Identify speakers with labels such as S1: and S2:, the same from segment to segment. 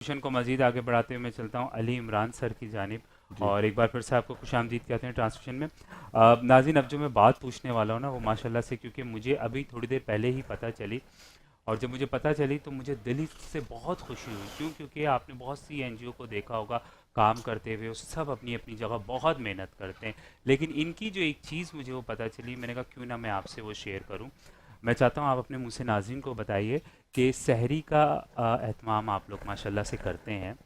S1: Mission को मज़ीद आगे बढ़ाते हुए मैं चलता हूँ अली इमरान सर की जानिब।
S2: जी।
S1: और एक बार फिर से आपको खुशामदीद कहते हैं ट्रांसमिशन में। नाज़रीन, अब जो मैं बात पूछने वाला हूँ ना, वो माशाल्लाह से, क्योंकि मुझे अभी थोड़ी देर पहले ही पता चली। और जब मुझे पता चली तो मुझे दिल से बहुत खुशी हुई। क्यों? क्योंकि आपने बहुत सी एनजीओ को देखा होगा काम करते हुए, वो सब अपनी अपनी जगह बहुत मेहनत करते हैं। लेकिन इनकी जो एक चीज़ मुझे वो पता चली, मैंने कहा क्यों ना मैं आपसे वो शेयर करूं। मैं चाहता हूं आप अपने मुंह से नाज़रीन को बताइए कि सहरी का एहतमाम आप लोग माशाल्लाह से करते हैं।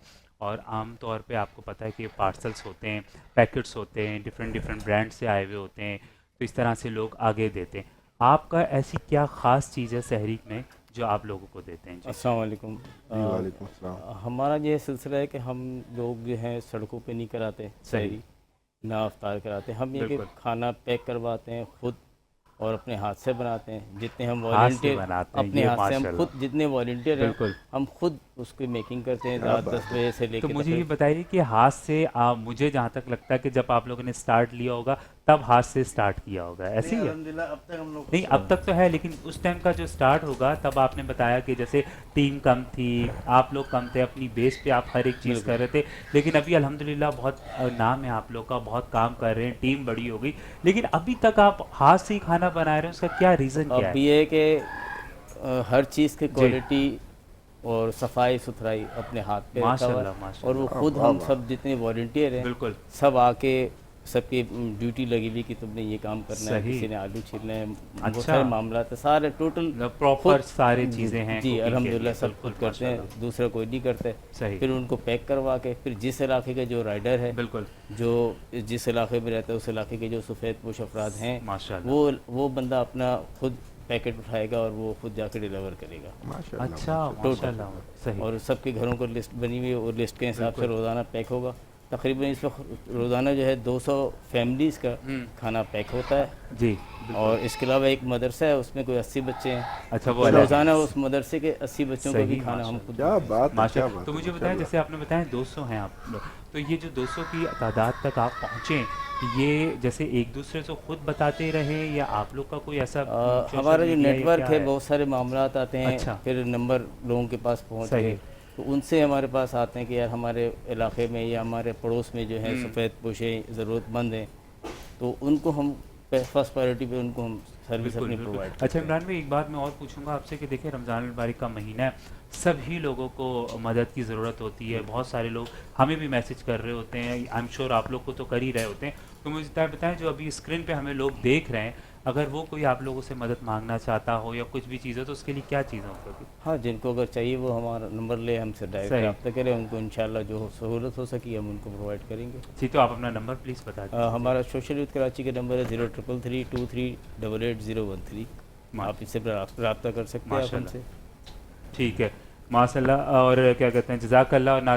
S1: और आम तौर पे आपको पता है कि पार्सल्स होते हैं, पैकेट्स होते हैं, डिफरेंट डिफरेंट ब्रांड से आए हुए होते हैं। तो इस तरह से लोग आगे देते हैं। आपका ऐसी क्या ख़ास चीज़ है सहरी में जो आप लोगों को देते हैं? जी।
S3: अस्सलाम वालेकुम।
S2: जी वालेकुम अस्सलाम।
S3: हमारा ये सिलसिला है कि हम लोग जो हैं सड़कों पे नहीं कराते
S1: सही।
S3: शहरी, ना अफ्तार कराते। हम ये कि
S1: बिल्कुल।
S3: खाना पैक करवाते हैं खुद और अपने हाथ से बनाते हैं। जितने हम
S1: हाथ से
S3: वॉलंटियर
S1: बनाते हैं,
S3: अपने
S1: ये
S3: हाथ से हम खुद
S1: माशाल्लाह।
S3: जितने वॉलंटियर हैं
S1: बिल्कुल।
S3: हम खुद उसकी मेकिंग करते हैं
S2: क्या
S3: रात
S2: बात
S3: 10
S2: है।
S3: बजे से
S1: तो
S3: लेकर
S1: मुझे ये
S3: तकरीबन।
S1: बताइए कि हाथ से मुझे जहाँ तक लगता है कि जब आप लोगों ने स्टार्ट लिया होगा तब हाथ से स्टार्ट किया होगा,
S2: नहीं
S1: ऐसे ही है?
S2: अल्हम्दुलिल्लाह अब तक हम लोग खुद
S1: नहीं, अब तक तो है, लेकिन उस टाइम का जो स्टार्ट होगा तब आपने बताया कि जैसे टीम कम थी, आप लोग कम थे, अपनी बेस पे आप हर एक चीज़ कर
S3: बिल्कुल।
S1: रहे थे। लेकिन अभी अल्हम्दुलिल्लाह बहुत नाम है आप लोग का, बहुत काम कर रहे हैं, टीम बड़ी हो गई। लेकिन अभी तक आप हाथ से ही खाना बना रहे हैं, उसका क्या रीज़न क्या
S3: अब
S1: है?
S3: ये है कि हर चीज़ की
S1: जी।
S3: क्वालिटी और सफाई सुथराई अपने हाथ पे रखा हुआ है।
S1: माशाल्लाह
S3: और वो
S1: माशाल्लाह।
S2: वाह
S3: खुद
S2: वाह
S3: हम
S2: वाह।
S3: सब जितने वॉलंटियर हैं
S1: बिल्कुल।
S3: सब आके सबकी ड्यूटी लगी हुई कि तुमने ये काम करना है,
S1: सही।
S3: किसी ने आलू छीलना है, बहुत
S1: अच्छा।
S3: सारे मामला है सारे टोटल
S1: मतलब
S3: खुद।
S1: प्रॉपर सारी
S3: जी
S1: चीज़ें हैं
S3: जी,
S1: कुकिंग के लिए,
S3: अल्हम्दुलिल्लाह सब खुद
S1: बिल्कुल
S3: करते हैं,
S1: माशाल्लाह।
S3: दूसरा कोई नहीं करता है।
S1: सही।
S3: फिर उनको पैक करवा के फिर जिस इलाके के जो राइडर है,
S1: बिल्कुल।
S3: जो जिस इलाके में रहता है उस इलाके के जो सफ़ेद पोश अफराद हैं,
S1: माशाल्लाह।
S3: वो बंदा अपना खुद पैकेट उठाएगा और वो खुद जाकर डिलीवर करेगा।
S2: माशाल्लाह
S1: अच्छा,
S2: माशाल्लाह
S3: टोटल।
S1: माशाल्लाह। सही।
S3: और सबके घरों को लिस्ट बनी हुई है और लिस्ट के हिसाब से
S1: बिल्कुल।
S3: रोज़ाना पैक होगा। तकरीबन इस वक्त रोज़ाना जो है 200 फैमिलीज़ का
S1: हुँ।
S3: खाना पैक होता है।
S1: जी, बिल्कुल।
S3: और इसके अलावा एक मदरसा है, उसमें कोई 80 बच्चे हैं,
S1: अच्छा, वो
S3: तो
S1: अलग है।
S3: रोज़ाना उस मदरसे के 80 बच्चों का भी
S1: सही,
S3: खाना हम खुद
S1: माशाल्लाह।
S2: क्या
S3: देते हैं।
S2: बात है, क्या
S1: माशा तो
S2: बात है,
S1: मुझे बताएं,
S2: माशाल्लाह।
S1: जैसे आपने बताया 200 हैं आप लोग, तो ये जो 200 की तादाद तक आप पहुँचे, ये जैसे एक दूसरे से खुद बताते रहे या आप लोग का कोई ऐसा सोशल
S3: हमारा जो
S1: मीडिया या
S3: नेटवर्क
S1: क्या
S3: है
S1: है?
S3: बहुत सारे मामलात आते हैं,
S1: अच्छा।
S3: फिर नंबर लोगों के पास पहुंच गए
S1: सही।
S3: तो उनसे हमारे पास आते हैं कि यार हमारे इलाके में या हमारे पड़ोस में जो है
S1: हुँ।
S3: सफ़ेद पोशे ज़रूरतमंद हैं, तो उनको हम फर्स्ट प्रायोरिटी पे उनको हम सर्विस
S1: बिल्कुल,
S3: अपनी
S1: बिल्कुल।
S3: प्रोवाइड
S1: अच्छा
S3: करते हैं।
S1: इमरान भाई, एक बात मैं और पूछूँगा आपसे कि देखिए रमज़ान मुबारक का महीना है, सभी लोगों को मदद की ज़रूरत होती है।
S3: बिल्कुल।
S1: बहुत सारे लोग हमें भी मैसेज कर रहे होते हैं, आई एम श्योर आप लोग को तो कर ही रहे होते हैं। तो मुझे बताएँ, जो अभी स्क्रीन पे हमें लोग देख रहे हैं, अगर वो कोई आप लोगों से मदद माँगना चाहता हो या कुछ भी चीज़ हो, तो उसके लिए क्या चीज़ें होगी?
S3: हाँ, जिनको अगर चाहिए वो हमारा नंबर ले, हमसे डायरेक्ट
S1: सही।
S3: रब्ता करें, उनको इंशाल्लाह जो सहूलत हो सकी हम उनको प्रोवाइड करेंगे।
S1: जी, तो आप अपना नंबर प्लीज़ बता दीजिए। जी।
S3: हमारा सोशल यूथ कराची का नंबर है 033323888013।
S1: मा
S3: आप इससे रब्ता कर सकते हैं आप
S1: माशाल्लाह।
S3: हमसे।
S1: ठीक है। माशाल्लाह। और क्या कहते हैं, जज़ाकल्लाह। और नाज़रीन